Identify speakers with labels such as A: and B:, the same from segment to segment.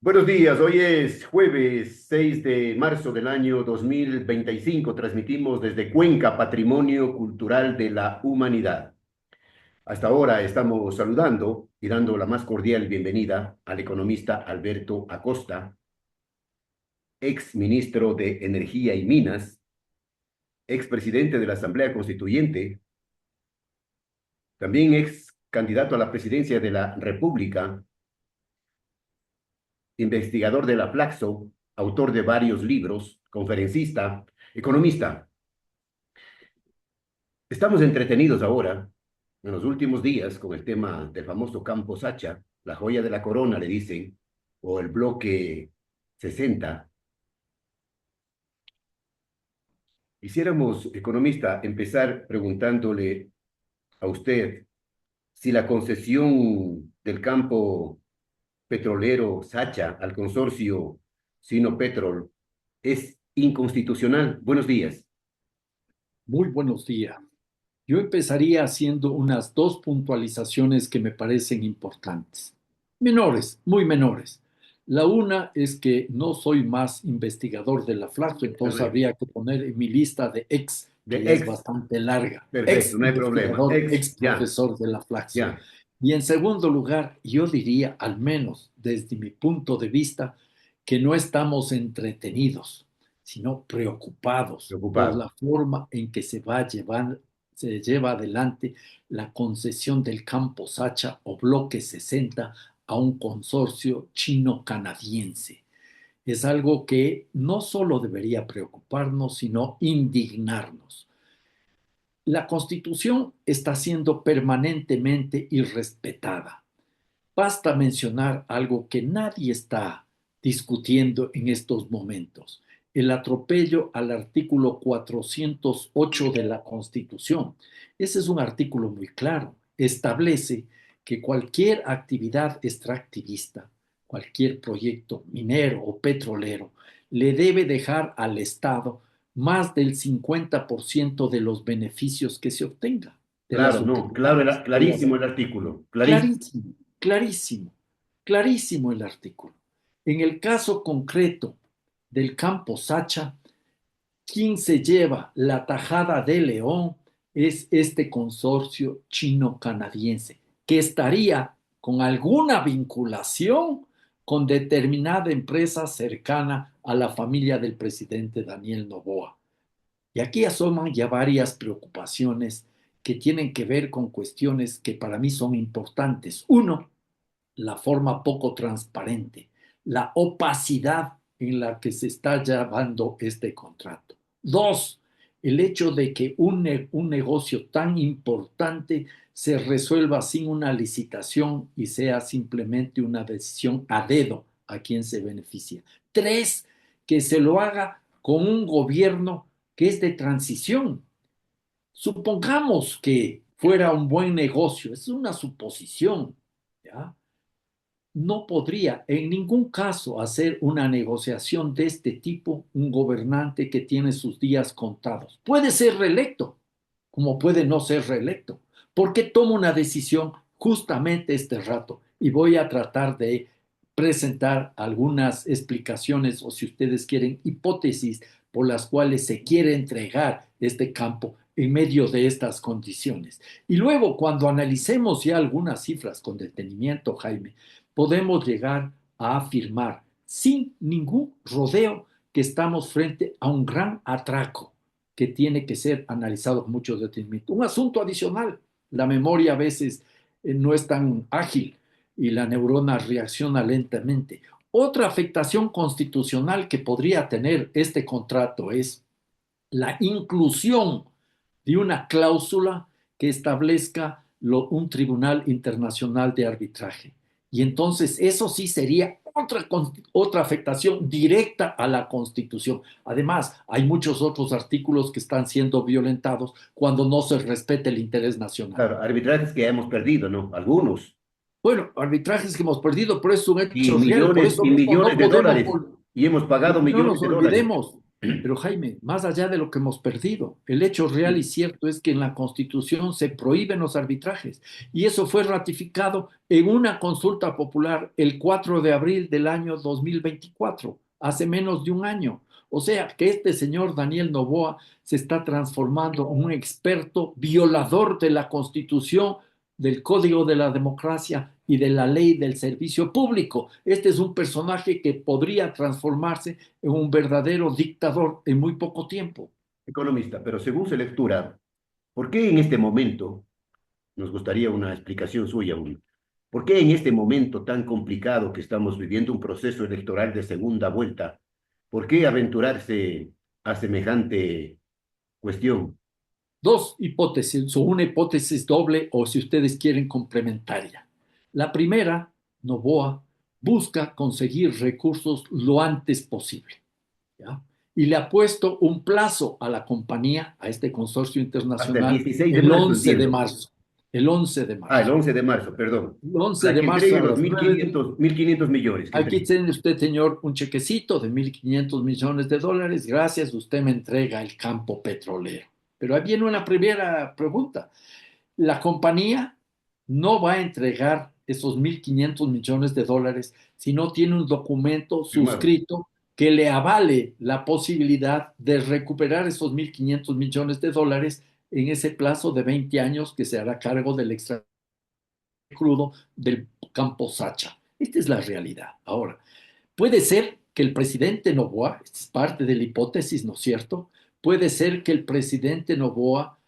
A: Buenos días, hoy es jueves 6 de marzo del año 2025. Transmitimos desde Cuenca, Patrimonio Cultural de la Humanidad. Hasta ahora estamos saludando y dando la más cordial bienvenida al economista Alberto Acosta, ex ministro de Energía y Minas, ex presidente de la Asamblea Constituyente, también ex candidato a la presidencia de la República, investigador de la Flaxo, autor de varios libros, conferencista, economista. Estamos entretenidos ahora, en los últimos días, con el tema del famoso Campo Sacha, la joya de la corona, le dicen, o el bloque 60. Quisiéramos, economista, empezar preguntándole a usted si la concesión del campo petrolero Sacha al consorcio Sinopetrol es inconstitucional. Buenos días.
B: Muy buenos días. Yo empezaría haciendo unas dos puntualizaciones que me parecen importantes. Menores, muy menores. La una es que no soy más investigador de la FLACSO, entonces
A: Correcto.
B: habría que poner en mi lista de ex,
A: De
B: que ya es
A: ex,
B: bastante larga.
A: perfecto,
B: Ex
A: no hay problema.
B: investigador,
A: Ex,
B: ex
A: ya,
B: profesor de la FLACSO.
A: ya,
B: Y en segundo lugar, yo diría, al menos desde mi punto de vista, que no estamos entretenidos, sino preocupados por
A: preocupado.
B: la forma en que se lleva adelante la concesión del campo Sacha o Bloque 60 a un consorcio chino-canadiense. Es algo que no solo debería preocuparnos, sino indignarnos. La Constitución está siendo permanentemente irrespetada. Basta mencionar algo que nadie está discutiendo en estos momentos: el atropello al artículo 408 de la Constitución. Ese es un artículo muy claro. Establece que cualquier actividad extractivista, cualquier proyecto minero o petrolero, le debe dejar al Estado más del 50% de los beneficios que se obtenga, de las
A: Claro, no, claro,
B: utilidades,
A: era
B: de las.
A: clarísimo el artículo, clarísimo.
B: Clarísimo, clarísimo, clarísimo el artículo. En el caso concreto del campo Sacha, quien se lleva la tajada de León es este consorcio chino-canadiense, que estaría con alguna vinculación con determinada empresa cercana a la familia del presidente Daniel Noboa. Y aquí asoman ya varias preocupaciones que tienen que ver con cuestiones que para mí son importantes. Uno, la forma poco transparente, la opacidad en la que se está llevando este contrato. Dos, el hecho de que un negocio tan importante se resuelva sin una licitación y sea simplemente una decisión a dedo a quien se beneficia. Tres, que se lo haga con un gobierno que es de transición. Supongamos que fuera un buen negocio, es una suposición, ¿ya? No podría en ningún caso hacer una negociación de este tipo un gobernante que tiene sus días contados. Puede ser reelecto, como puede no ser reelecto. ¿Por qué toma una decisión justamente este rato? Y voy a tratar de presentar algunas explicaciones o, si ustedes quieren, hipótesis por las cuales se quiere entregar este campo en medio de estas condiciones. Y luego, cuando analicemos ya algunas cifras con detenimiento, Jaime, podemos llegar a afirmar sin ningún rodeo que estamos frente a un gran atraco que tiene que ser analizado con mucho detenimiento. Un asunto adicional: la memoria a veces no es tan ágil y la neurona reacciona lentamente. Otra afectación constitucional que podría tener este contrato es la inclusión de una cláusula que establezca un tribunal internacional de arbitraje. Y entonces eso sí sería otra afectación directa a la Constitución. Además, hay muchos otros artículos que están siendo violentados cuando no se respeta el interés nacional.
A: Claro, arbitrajes que ya hemos perdido, ¿no? Algunos.
B: Bueno, arbitrajes que hemos perdido, pero es un hecho real. Por eso
A: Y
B: mismo no
A: millones de
B: podemos,
A: dólares. Y hemos pagado
B: no
A: millones
B: nos
A: de dólares.
B: olvidemos, Pero Jaime, más allá de lo que hemos perdido, el hecho real y cierto es que en la Constitución se prohíben los arbitrajes y eso fue ratificado en una consulta popular el 4 de abril del año 2024, hace menos de un año. O sea que este señor Daniel Noboa se está transformando en un experto violador de la Constitución, del Código de la Democracia y de la ley del servicio público. Este es un personaje que podría transformarse en un verdadero dictador en muy poco tiempo.
A: Economista, pero según su lectura, ¿por qué en este momento, nos gustaría una explicación suya, por qué en este momento tan complicado que estamos viviendo un proceso electoral de segunda vuelta, por qué aventurarse a semejante cuestión?
B: Dos hipótesis, o una hipótesis doble o si ustedes quieren complementaria. La primera, Novoa busca conseguir recursos lo antes posible, ¿ya? Y le ha puesto un plazo a la compañía, a este consorcio
A: Hasta el
B: internacional,
A: 16 de
B: el
A: marzo,
B: 11 de
A: entiendo.
B: marzo. El 11 de
A: Ah, el
B: marzo.
A: 11 de marzo, perdón.
B: El 11
A: Para
B: de
A: que
B: marzo
A: entregue
B: a
A: los
B: las 9.
A: 1.500 millones que
B: Aquí
A: entregue.
B: tiene usted, señor, un chequecito de 1.500 millones de dólares. Gracias, usted me entrega el campo petrolero. Pero ahí viene una primera pregunta. La compañía no va a entregar esos 1.500 millones de dólares si no tiene un documento
A: Firmado.
B: suscrito que le avale la posibilidad de recuperar esos 1.500 millones de dólares en ese plazo de 20 años que se hará cargo del extracto crudo del campo Sacha. Esta es la realidad. Ahora, puede ser que el presidente Noboa, esta es parte de la hipótesis, ¿no es cierto? Puede ser que el presidente Noboa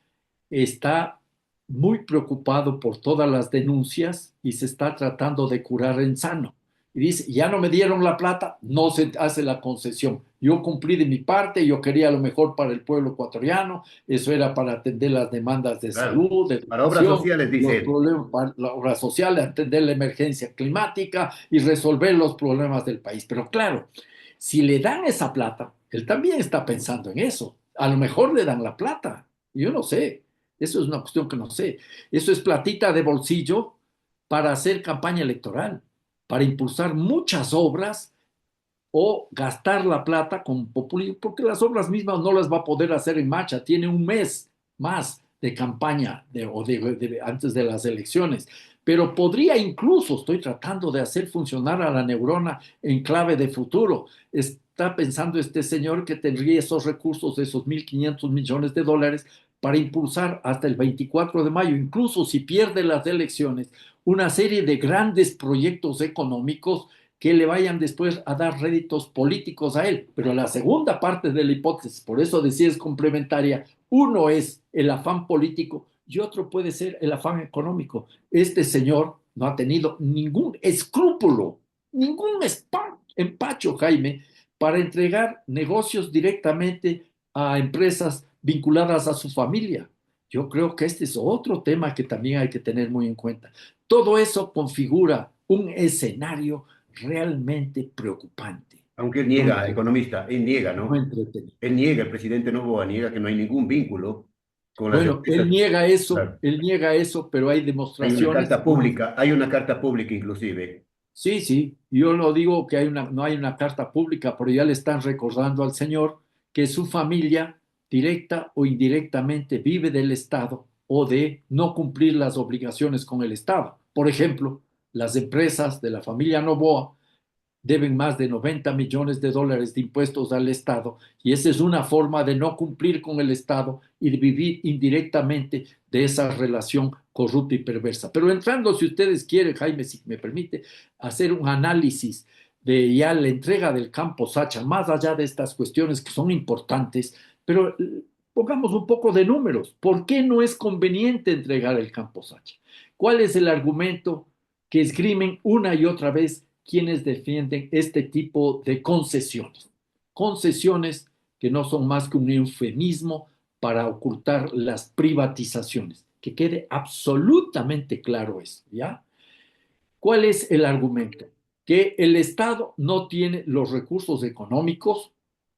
B: está muy preocupado por todas las denuncias y se está tratando de curar en sano. Y dice, ya no me dieron la plata, no se hace la concesión. Yo cumplí de mi parte, yo quería lo mejor para el pueblo ecuatoriano, eso era para atender las demandas de
A: Claro.
B: salud, de
A: Para obras
B: educación,
A: sociales, dice
B: los
A: él.
B: problemas para la obra social, atender la emergencia climática y resolver los problemas del país. Pero claro, si le dan esa plata, él también está pensando en eso. A lo mejor le dan la plata, yo no sé. Eso es una cuestión que no sé. Eso es platita de bolsillo para hacer campaña electoral, para impulsar muchas obras o gastar la plata con populismo, porque las obras mismas no las va a poder hacer en marcha. Tiene un mes más de campaña antes de las elecciones. Pero podría incluso, estoy tratando de hacer funcionar a la neurona en clave de futuro. Está pensando este señor que tendría esos recursos, esos 1.500 millones de dólares, para impulsar hasta el 24 de mayo, incluso si pierde las elecciones, una serie de grandes proyectos económicos que le vayan después a dar réditos políticos a él. Pero la segunda parte de la hipótesis, por eso decía es complementaria, uno es el afán político y otro puede ser el afán económico. Este señor no ha tenido ningún escrúpulo, ningún empacho, Jaime, para entregar negocios directamente a empresas vinculadas a su familia. Yo creo que este es otro tema que también hay que tener muy en cuenta. Todo eso configura un escenario realmente preocupante,
A: Aunque él
B: no
A: niega,
B: entretenido.
A: economista, él niega,
B: No
A: ¿no?
B: entretenido.
A: Él niega, el presidente Noboa niega que no hay ningún vínculo con las
B: Bueno,
A: empresas. Claro.
B: él niega eso, pero hay demostraciones.
A: Hay una carta pública inclusive.
B: Sí, sí, yo lo digo que no hay una carta pública, pero ya le están recordando al señor que su familia, directa o indirectamente, vive del Estado o de no cumplir las obligaciones con el Estado. Por ejemplo, las empresas de la familia Noboa deben más de 90 millones de dólares de impuestos al Estado y esa es una forma de no cumplir con el Estado y de vivir indirectamente de esa relación corrupta y perversa. Pero entrando, si ustedes quieren, Jaime, si me permite, hacer un análisis de ya la entrega del campo Sacha, más allá de estas cuestiones que son importantes, pero pongamos un poco de números. ¿Por qué no es conveniente entregar el campo Sacha? ¿Cuál es el argumento que esgrimen una y otra vez quienes defienden este tipo de concesiones? Concesiones que no son más que un eufemismo para ocultar las privatizaciones. Que quede absolutamente claro eso, ¿ya? ¿Cuál es el argumento? Que el Estado no tiene los recursos económicos,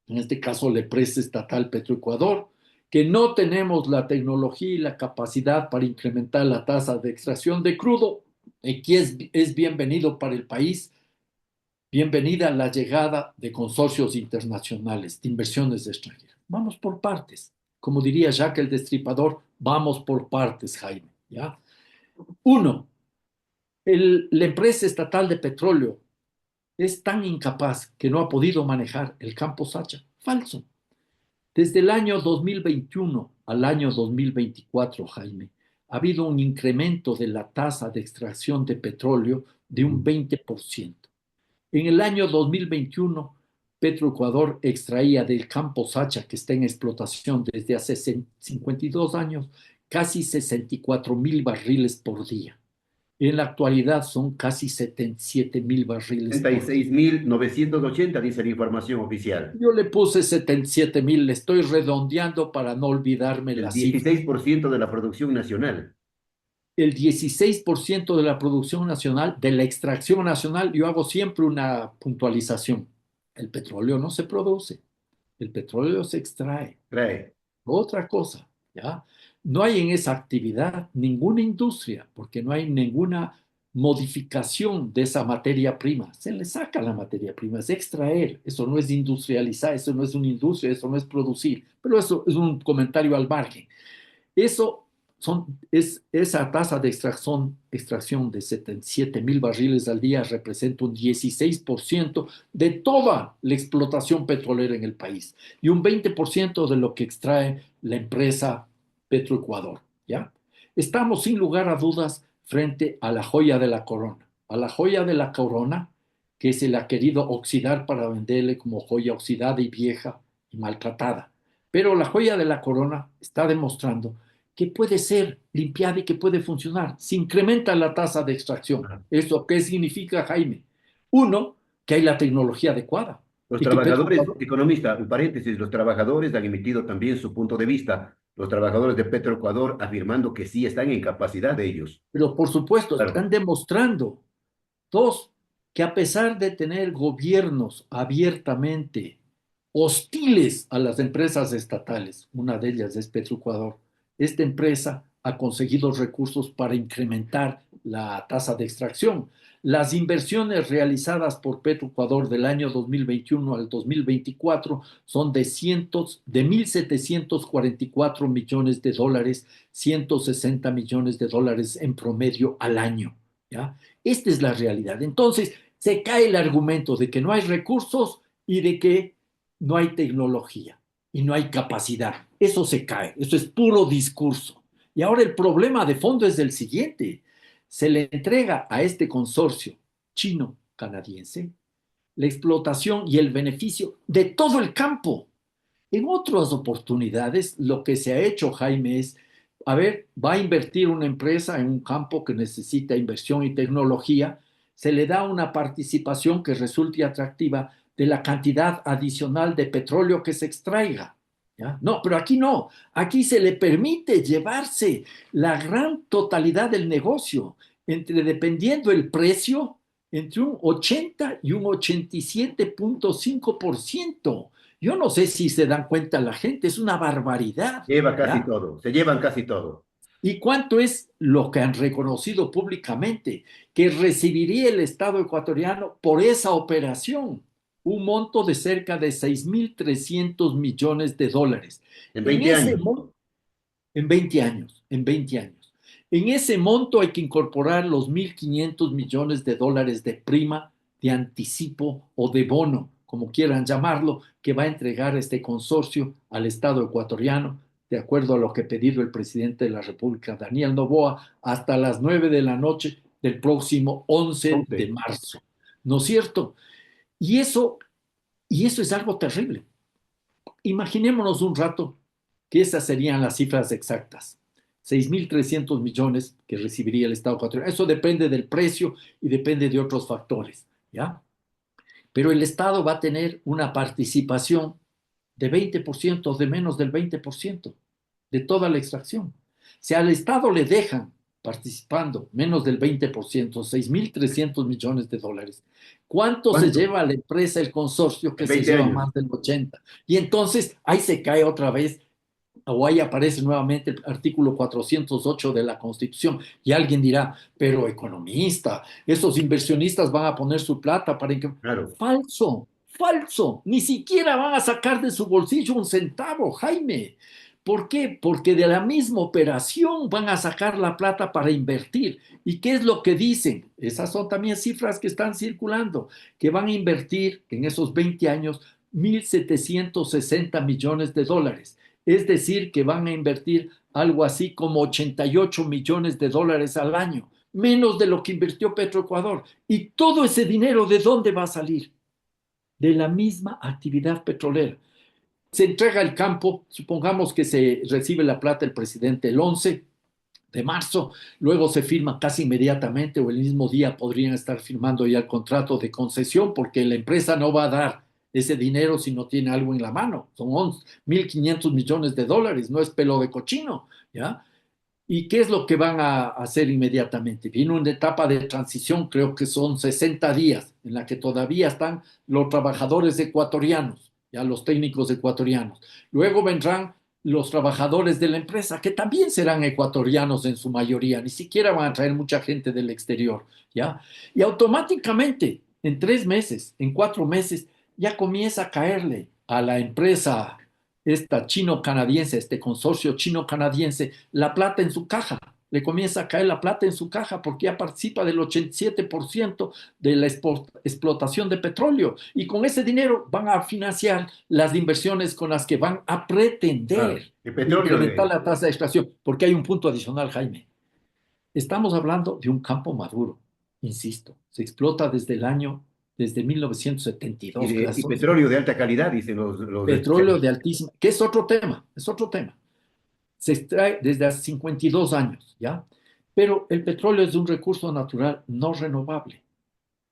B: en este caso la empresa estatal Petroecuador, que no tenemos la tecnología y la capacidad para incrementar la tasa de extracción de crudo, que es bienvenido para el país, Bienvenida a la llegada de consorcios internacionales, de inversiones extranjeras. Vamos por partes. Como diría Jack el Destripador, vamos por partes, Jaime. ¿Ya? Uno, la empresa estatal de petróleo es tan incapaz que no ha podido manejar el campo Sacha. Falso. Desde el año 2021 al año 2024, Jaime, ha habido un incremento de la tasa de extracción de petróleo de un 20%. En el año 2021, Petroecuador extraía del campo Sacha, que está en explotación desde hace 52 años, casi 64.000 barriles por día. En la actualidad son casi 77.000 barriles por día.
A: 36.980 dice la información oficial.
B: Yo le puse 77.000, le estoy redondeando para no olvidarme
A: El
B: la cifra.
A: 16% de la producción nacional.
B: El 16% de la producción nacional, de la extracción nacional, yo hago siempre una puntualización. El petróleo no se produce, el petróleo se extrae.
A: Trae.
B: Otra cosa, ¿ya? No hay en esa actividad ninguna industria, porque no hay ninguna modificación de esa materia prima. Se le saca la materia prima, es extraer. Eso no es industrializar, eso no es una industria, eso no es producir. Pero eso es un comentario al margen. Eso es esa tasa de extracción de 77.000 barriles al día representa un 16% de toda la explotación petrolera en el país y un 20% de lo que extrae la empresa Petroecuador, ¿ya? Estamos sin lugar a dudas frente a la joya de la corona, a la joya de la corona que se le ha querido oxidar para venderle como joya oxidada y vieja y maltratada. Pero la joya de la corona está demostrando que puede ser limpiada y que puede funcionar. Se incrementa la tasa de extracción. ¿Eso qué significa, Jaime? Uno, que hay la tecnología adecuada
A: Los
B: y que
A: trabajadores,
B: Petroecuador,
A: economista, en paréntesis, los trabajadores han emitido también su punto de vista. Los trabajadores de Petroecuador afirmando que sí están en capacidad de ellos.
B: pero por supuesto
A: Claro.
B: están demostrando, dos, que a pesar de tener gobiernos abiertamente hostiles a las empresas estatales, una de ellas es Petroecuador, esta empresa ha conseguido recursos para incrementar la tasa de extracción. Las inversiones realizadas por Petroecuador del año 2021 al 2024 son de 1.744 millones de dólares, 160 millones de dólares en promedio al año. ¿Ya? Esta es la realidad. Entonces, se cae el argumento de que no hay recursos y de que no hay tecnología y no hay capacidad. Eso se cae, eso es puro discurso. Y ahora el problema de fondo es el siguiente. Se le entrega a este consorcio chino-canadiense la explotación y el beneficio de todo el campo. En otras oportunidades, lo que se ha hecho, Jaime, es, a ver, va a invertir una empresa en un campo que necesita inversión y tecnología, se le da una participación que resulte atractiva de la cantidad adicional de petróleo que se extraiga. ¿Ya? No, pero aquí no. Aquí se le permite llevarse la gran totalidad del negocio, dependiendo el precio, entre un 80 y un 87,5%. Yo no sé si se dan cuenta la gente, es una barbaridad,
A: Lleva casi
B: ¿ya?
A: todo, se llevan casi todo.
B: ¿Y cuánto es lo que han reconocido públicamente que recibiría el Estado ecuatoriano por esa operación? Un monto de cerca de 6.300 millones de dólares.
A: En
B: En
A: 20
B: ese
A: años.
B: monto, en 20 años, en 20 años. En ese monto hay que incorporar los 1.500 millones de dólares de prima, de anticipo o de bono, como quieran llamarlo, que va a entregar este consorcio al Estado ecuatoriano, de acuerdo a lo que ha pedido el presidente de la República, Daniel Noboa, hasta las 9 de la noche del próximo 11 de
A: 11.
B: marzo. ¿No es cierto? Y eso, y eso es algo terrible. Imaginémonos un rato que esas serían las cifras exactas. 6.300 millones que recibiría el Estado ecuatoriano. Eso depende del precio y depende de otros factores, ¿ya? Pero el Estado va a tener una participación de 20%, de menos del 20% de toda la extracción. Si al Estado le dejan participando menos del 20%, 6.300 millones de dólares, ¿cuánto se
A: ¿Cuánto?
B: lleva a la empresa el consorcio que
A: En
B: se
A: 20
B: lleva
A: años.
B: más del 80%? Y entonces ahí se cae otra vez o ahí aparece nuevamente el artículo 408 de la Constitución. Y alguien dirá, pero economista, esos inversionistas van a poner su plata para...
A: Claro,
B: Falso, falso. Ni siquiera van a sacar de su bolsillo un centavo, Jaime. ¿Por qué? Porque de la misma operación van a sacar la plata para invertir. ¿Y qué es lo que dicen? Esas son también cifras que están circulando, que van a invertir en esos 20 años 1.760 millones de dólares. Es decir, que van a invertir algo así como 88 millones de dólares al año, menos de lo que invirtió Petroecuador. ¿Y todo ese dinero de dónde va a salir? De la misma actividad petrolera. Se entrega el campo, supongamos que se recibe la plata el presidente el 11 de marzo, luego se firma casi inmediatamente o el mismo día podrían estar firmando ya el contrato de concesión porque la empresa no va a dar ese dinero si no tiene algo en la mano. Son 1.500 millones de dólares, no es pelo de cochino, ¿ya? ¿Y qué es lo que van a hacer inmediatamente? Viene una etapa de transición, creo que son 60 días, en la que todavía están los trabajadores ecuatorianos, ya los técnicos ecuatorianos. Luego vendrán los trabajadores de la empresa, que también serán ecuatorianos en su mayoría, ni siquiera van a traer mucha gente del exterior, ¿ya? Y automáticamente, en 3 meses, en 4 meses, ya comienza a caerle a la empresa esta chino-canadiense, este consorcio chino-canadiense, la plata en su caja. Le comienza a caer la plata en su caja porque ya participa del 87% de la explotación de petróleo. Y con ese dinero van a financiar las inversiones con las que van a
A: claro.
B: pretender
A: El petróleo
B: incrementar
A: de,
B: la tasa de extracción. Porque hay un punto adicional, Jaime. Estamos hablando de un campo maduro, insisto. Se explota desde 1972,
A: y petróleo de alta calidad, dicen los
B: petróleo
A: especialistas.
B: de altísima, que es otro tema. Se extrae desde hace 52 años, ¿ya? Pero el petróleo es un recurso natural no renovable.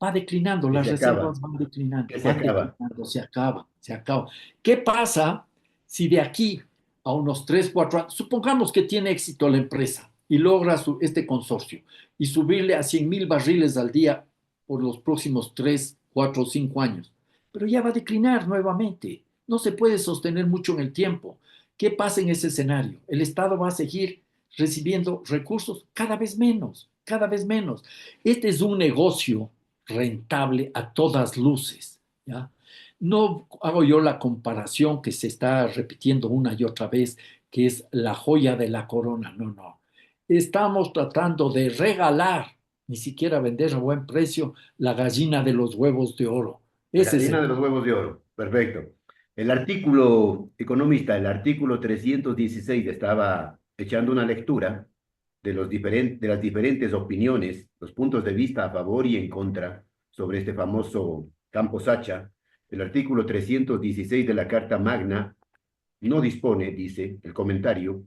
B: Va declinando,
A: Que
B: las
A: se acaba,
B: reservas
A: que se
B: van
A: acaba.
B: declinando, se acaba, se acaba. ¿Qué pasa si de aquí a unos 3 4 años, supongamos que tiene éxito la empresa y logra este consorcio y subirle a 100.000 barriles al día por los próximos 3 4 5 años, pero ya va a declinar nuevamente, no se puede sostener mucho en el tiempo. ¿Qué pasa en ese escenario? El Estado va a seguir recibiendo recursos cada vez menos, cada vez menos. Este es un negocio rentable a todas luces, ¿ya? No hago yo la comparación que se está repitiendo una y otra vez, que es la joya de la corona. No, no. Estamos tratando de regalar, ni siquiera vender a buen precio, la gallina de los huevos de oro.
A: La
B: Ese es
A: gallina
B: el
A: de los
B: punto.
A: huevos de oro. Perfecto. El artículo, economista, el artículo 316 estaba echando una lectura de las diferentes opiniones, los puntos de vista a favor y en contra sobre este famoso Campo Sacha. El artículo 316 de la Carta Magna no dispone, dice el comentario,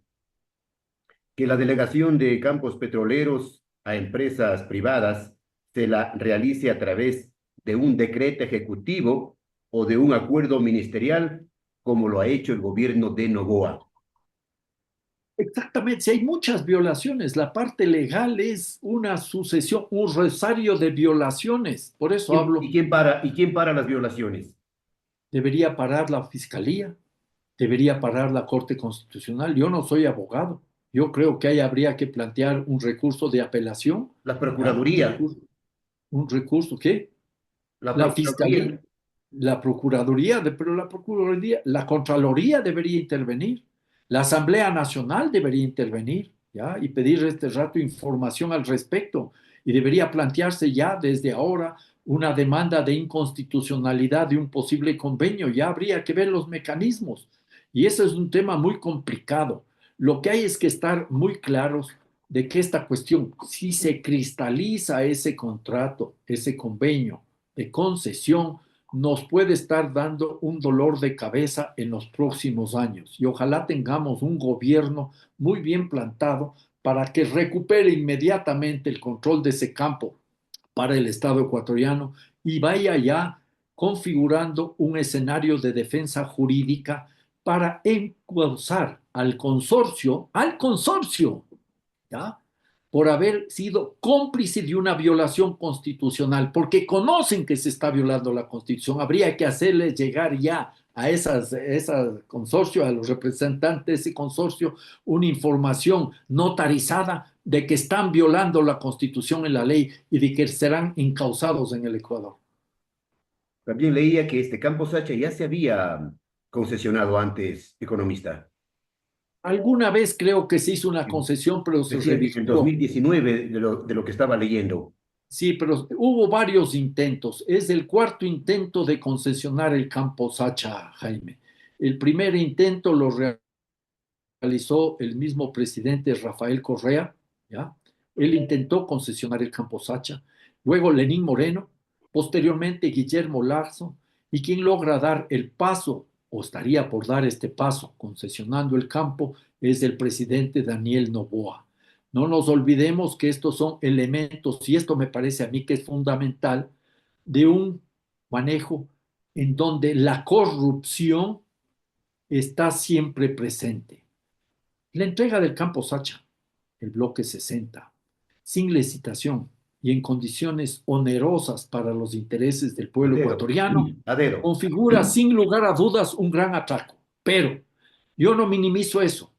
A: que la delegación de campos petroleros a empresas privadas se la realice a través de un decreto ejecutivo o de un acuerdo ministerial, como lo ha hecho el gobierno de Noboa.
B: Exactamente, si hay muchas violaciones, la parte legal es una sucesión, un rosario de violaciones. Por eso hablo,
A: Y quién para las violaciones?
B: debería parar la fiscalía, debería parar la Corte Constitucional. Yo no soy abogado. Yo creo que ahí habría que plantear un recurso de apelación,
A: La
B: ¿ya?
A: Procuraduría.
B: Un recurso que
A: La
B: la fiscalía,
A: Procuraduría.
B: la procuraduría, pero la procuraduría, la Contraloría debería intervenir, la Asamblea Nacional debería intervenir, ¿ya? Y pedir este rato información al respecto. Y debería plantearse ya desde ahora una demanda de inconstitucionalidad de un posible convenio. Ya habría que ver los mecanismos. Y ese es un tema muy complicado. Lo que hay es que estar muy claros de que esta cuestión, si se cristaliza ese contrato, ese convenio de concesión, nos puede estar dando un dolor de cabeza en los próximos años. Y ojalá tengamos un gobierno muy bien plantado para que recupere inmediatamente el control de ese campo para el Estado ecuatoriano y vaya ya configurando un escenario de defensa jurídica para encauzar al consorcio, ¿ya? Por haber sido cómplice de una violación constitucional, porque conocen que se está violando la Constitución. Habría que hacerles llegar ya a esa consorcio, a los representantes de ese consorcio, una información notarizada de que están violando la Constitución y la ley y de que serán encausados en el Ecuador.
A: También leía que este Campo Sacha ya se había concesionado antes, economista.
B: Alguna vez creo que se hizo una concesión, pero se
A: Decía que en el
B: revisó.
A: 2019, de lo que estaba leyendo.
B: Sí, pero hubo varios intentos. Es el cuarto intento de concesionar el campo Sacha, Jaime. El primer intento lo realizó el mismo presidente Rafael Correa, ¿ya? Él intentó concesionar el campo Sacha. Luego Lenín Moreno, posteriormente Guillermo Lazo, y quien logra dar el paso, o estaría por dar este paso, concesionando el campo, es el presidente Daniel Noboa. No nos olvidemos que estos son elementos, y esto me parece a mí que es fundamental, de un manejo en donde la corrupción está siempre presente. La entrega del campo Sacha, el bloque 60, sin licitación y en condiciones onerosas para los intereses del
A: A
B: pueblo
A: dedo,
B: ecuatoriano,
A: a dedo.
B: configura sin lugar a dudas un gran atraco. Pero yo no minimizo eso.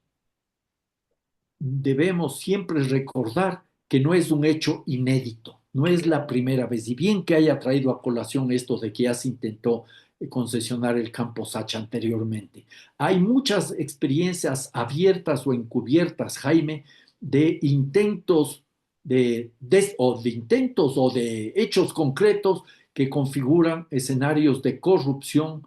B: Debemos siempre recordar que no es un hecho inédito, no es la primera vez. Y bien que haya traído a colación esto de que ya se intentó concesionar el campo Sacha anteriormente. Hay muchas experiencias abiertas o encubiertas, Jaime, de intentos o de intentos o de hechos concretos que configuran escenarios de corrupción,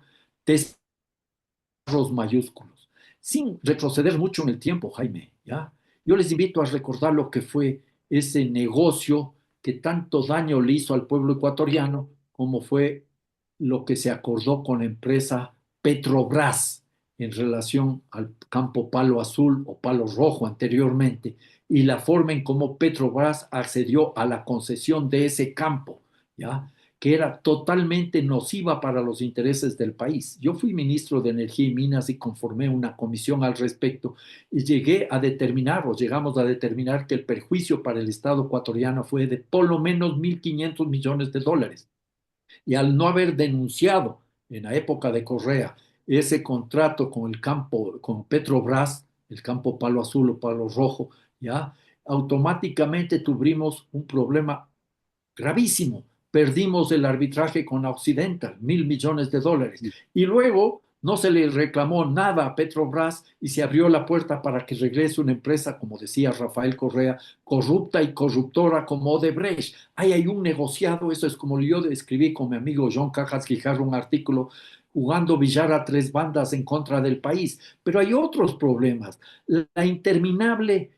B: mayúsculos, sin retroceder mucho en el tiempo, Jaime, ¿ya? Yo les invito a recordar lo que fue ese negocio que tanto daño le hizo al pueblo ecuatoriano, como fue lo que se acordó con la empresa Petrobras en relación al campo Palo Azul o Palo Rojo anteriormente, y la forma en cómo Petrobras accedió a la concesión de ese campo, ¿ya? Que era totalmente nociva para los intereses del país. Yo fui ministro de Energía y Minas y conformé una comisión al respecto y llegué a determinar, o llegamos a determinar que el perjuicio para el Estado ecuatoriano fue de por lo menos 1.500 millones de dólares. Y al no haber denunciado en la época de Correa ese contrato con el campo, con Petrobras, el campo Palo Azul o Palo Rojo, ya automáticamente tuvimos un problema gravísimo. Perdimos el arbitraje con Occidental, 1.000 millones de dólares. Y luego no se le reclamó nada a Petrobras y se abrió la puerta para que regrese una empresa, como decía Rafael Correa, corrupta y corruptora como Odebrecht. Ahí hay un negociado, eso es como yo escribí con mi amigo John Cajas Quijarro un artículo jugando billar a tres bandas en contra del país. Pero hay otros problemas. La interminable,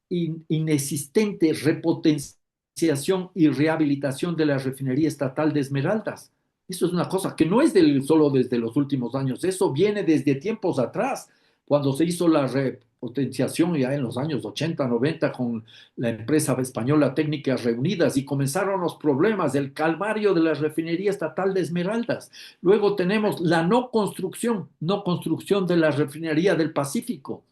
B: inexistente repotenciación y rehabilitación de la refinería estatal de Esmeraldas. Eso es una cosa que no es solo desde los últimos años, eso viene desde tiempos atrás, cuando se hizo la repotenciación ya en los años 80, 90 con la empresa española Técnicas Reunidas y comenzaron los problemas del calvario de la refinería estatal de Esmeraldas. Luego tenemos la no construcción de la refinería del Pacífico,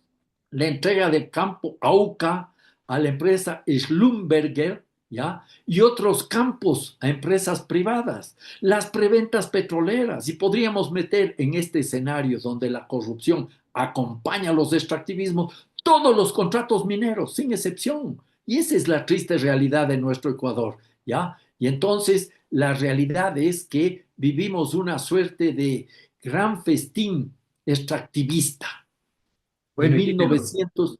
B: la entrega del campo AUCA a la empresa Schlumberger, ¿ya? Y otros campos a empresas privadas, las preventas petroleras, y podríamos meter en este escenario donde la corrupción acompaña a los extractivismos, todos los contratos mineros, sin excepción. Y esa es la triste realidad de nuestro Ecuador, ¿ya? Y entonces la realidad es que vivimos una suerte de gran festín extractivista. En
A: Bueno, y dímelo.
B: 1900,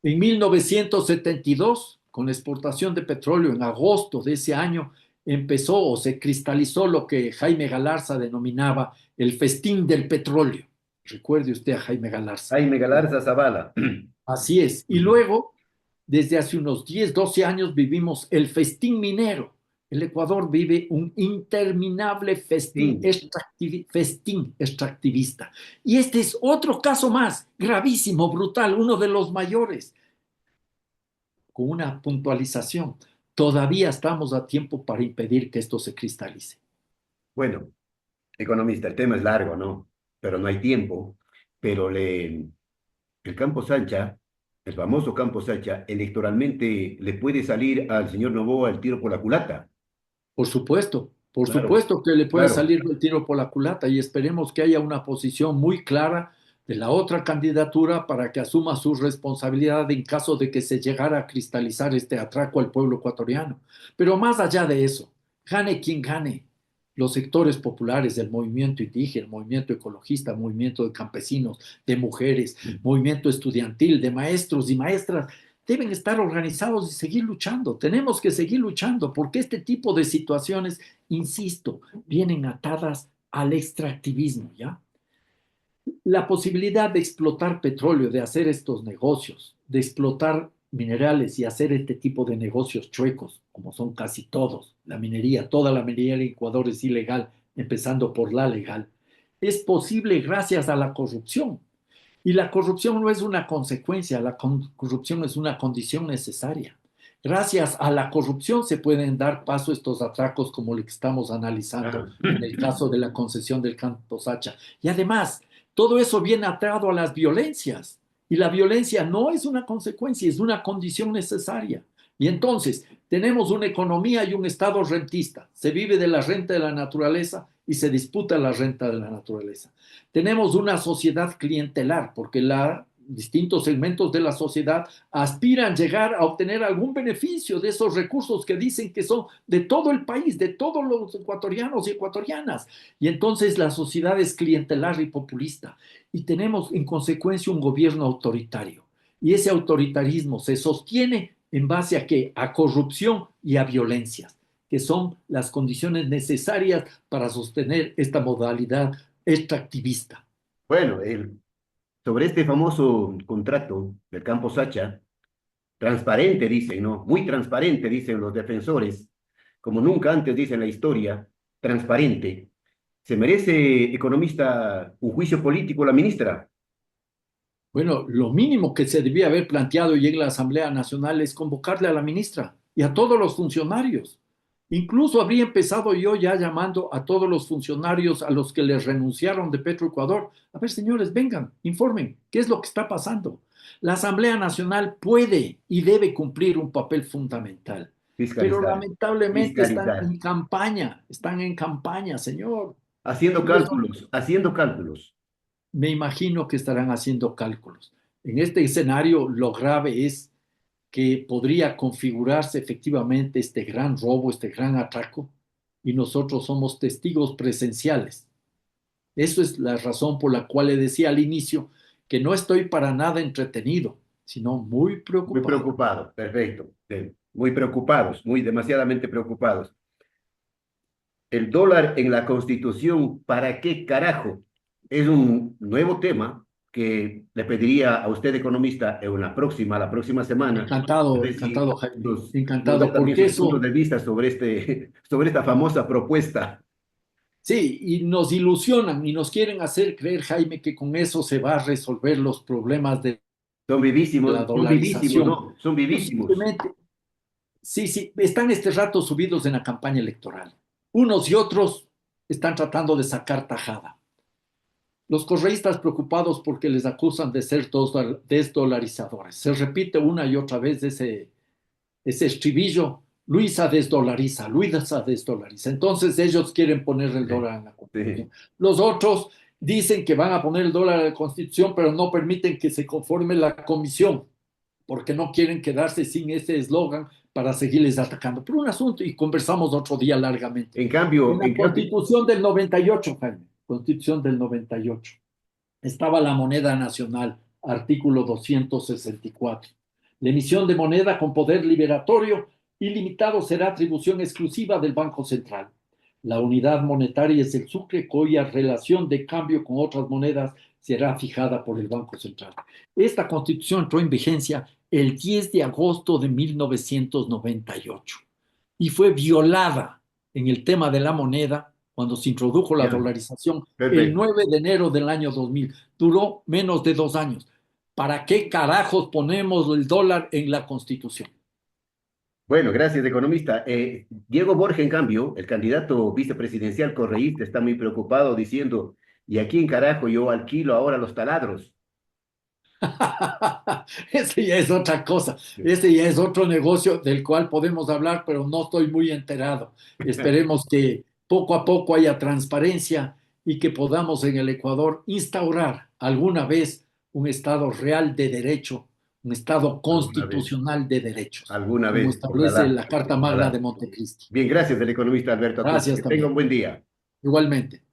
B: en 1972, con la exportación de petróleo en agosto de ese año, empezó o se cristalizó lo que Jaime Galarza denominaba el festín del petróleo. Recuerde usted a Jaime Galarza.
A: Jaime Galarza Zavala.
B: Así es. Y luego, desde hace unos 10, 12 años, vivimos el festín minero. El Ecuador vive un interminable
A: Sí.
B: festín extractivista. Y este es otro caso más, gravísimo, brutal, uno de los mayores, con una puntualización. Todavía estamos a tiempo para impedir que esto se cristalice.
A: Bueno, economista, el tema es largo, ¿no? Pero no hay tiempo. Pero el Campo Sancha, el famoso Campo Sancha, electoralmente le puede salir al señor Noboa el tiro por la culata.
B: Por supuesto, Por
A: Claro,
B: supuesto que le puede
A: claro.
B: salir el tiro por la culata y esperemos que haya una posición muy clara de la otra candidatura para que asuma su responsabilidad en caso de que se llegara a cristalizar este atraco al pueblo ecuatoriano. Pero más allá de eso, gane quien gane, los sectores populares del movimiento indígena, movimiento ecologista, movimiento de campesinos, de mujeres, movimiento estudiantil, de maestros y maestras, deben estar organizados y seguir luchando. Tenemos que seguir luchando porque este tipo de situaciones, insisto, vienen atadas al extractivismo, ¿ya? La posibilidad de explotar petróleo, de hacer estos negocios, de explotar minerales y hacer este tipo de negocios chuecos, como son casi todos, la minería, toda la minería en Ecuador es ilegal, empezando por la legal, es posible gracias a la corrupción. Y la corrupción no es una consecuencia, la corrupción es una condición necesaria. Gracias a la corrupción se pueden dar paso a estos atracos como el que estamos analizando
A: Ajá.
B: en el caso de la concesión del campo Sacha. Y además, todo eso viene atado a las violencias. Y la violencia no es una consecuencia, es una condición necesaria. Y entonces, tenemos una economía y un Estado rentista. Se vive de la renta de la naturaleza y se disputa la renta de la naturaleza. Tenemos una sociedad clientelar, porque distintos segmentos de la sociedad aspiran a llegar a obtener algún beneficio de esos recursos que dicen que son de todo el país, de todos los ecuatorianos y ecuatorianas. Y entonces la sociedad es clientelar y populista. Y tenemos en consecuencia un gobierno autoritario. Y ese autoritarismo se sostiene en base a qué? A corrupción y a violencias, que son las condiciones necesarias para sostener esta modalidad extractivista.
A: Bueno, sobre este famoso contrato del campo Sacha, transparente dicen, ¿no? Muy transparente, dicen los defensores, como nunca antes dicen la historia, transparente. ¿Se merece, economista, un juicio político la ministra?
B: Bueno, lo mínimo que se debía haber planteado y en la Asamblea Nacional es convocarle a la ministra y a todos los funcionarios. Incluso habría empezado yo ya llamando a todos los funcionarios a los que les renunciaron de Petroecuador. A ver, señores, vengan, informen qué es lo que está pasando. La Asamblea Nacional puede y debe cumplir un papel fundamental, pero
A: Fiscalizar,
B: lamentablemente
A: fiscalizar,
B: están en campaña, señor.
A: haciendo
B: Y eso
A: cálculos, haciendo cálculos.
B: me imagino que estarán haciendo cálculos. En este escenario, lo grave es que podría configurarse efectivamente este gran robo, este gran atraco, y nosotros somos testigos presenciales. Eso es la razón por la cual le decía al inicio que no estoy para nada entretenido, sino muy
A: Muy
B: preocupado.
A: preocupados, perfecto. Muy preocupados, muy demasiadamente preocupados. El dólar en la Constitución, ¿para qué carajo? Es un nuevo tema que le pediría a usted, economista, en la próxima semana, a
B: Encantado,
A: ver si
B: encantado, Jaime,
A: nos da
B: encantado,
A: también
B: porque
A: sus puntos
B: eso,
A: de vista sobre, sobre esta famosa propuesta.
B: sí, y nos ilusionan y nos quieren hacer creer, Jaime, que con eso se va a resolver los problemas de la
A: Son vivísimos,
B: dolarización.
A: ¿no? Son
B: Ellos
A: vivísimos.
B: simplemente, sí, sí, están este rato subidos en la campaña electoral. Unos y otros están tratando de sacar tajada. Los correístas preocupados porque les acusan de ser desdolarizadores. Se repite una y otra vez ese estribillo. Luisa desdolariza, Luisa desdolariza. Entonces ellos quieren poner el
A: Sí,
B: dólar en la Constitución.
A: sí.
B: Los otros dicen que van a poner el dólar en la Constitución, pero no permiten que se conforme la comisión, porque no quieren quedarse sin ese eslogan para seguirles atacando. Por un asunto, y conversamos otro día largamente. En la
A: En cambio,
B: Constitución del 98, Jaime, Constitución del 98, estaba la moneda nacional, artículo 264. La emisión de moneda con poder liberatorio ilimitado será atribución exclusiva del Banco Central. La unidad monetaria es el sucre cuya relación de cambio con otras monedas será fijada por el Banco Central. Esta constitución entró en vigencia el 10 de agosto de 1998 y fue violada en el tema de la moneda cuando se introdujo la
A: ya,
B: dolarización el
A: perfecto.
B: 9 de enero del año 2000. Duró menos de 2 años. ¿Para qué carajos ponemos el dólar en la Constitución?
A: Bueno, gracias, economista. Diego Borja, en cambio, el candidato vicepresidencial correísta, está muy preocupado diciendo, ¿y aquí en carajo yo alquilo ahora los taladros?
B: Ese ya es otra cosa,
A: Sí.
B: ese ya es otro negocio del cual podemos hablar, pero no estoy muy enterado. Esperemos poco a poco haya transparencia y que podamos en el Ecuador instaurar alguna vez un Estado real de derecho, un Estado
A: Alguna vez,
B: constitucional de derechos,
A: alguna
B: como
A: vez,
B: establece
A: ojalá,
B: la Carta Magna de
A: ojalá.
B: Montecristi.
A: Bien, gracias, el economista Alberto Atuesta.
B: Gracias
A: Que tenga
B: también.
A: un buen día.
B: Igualmente.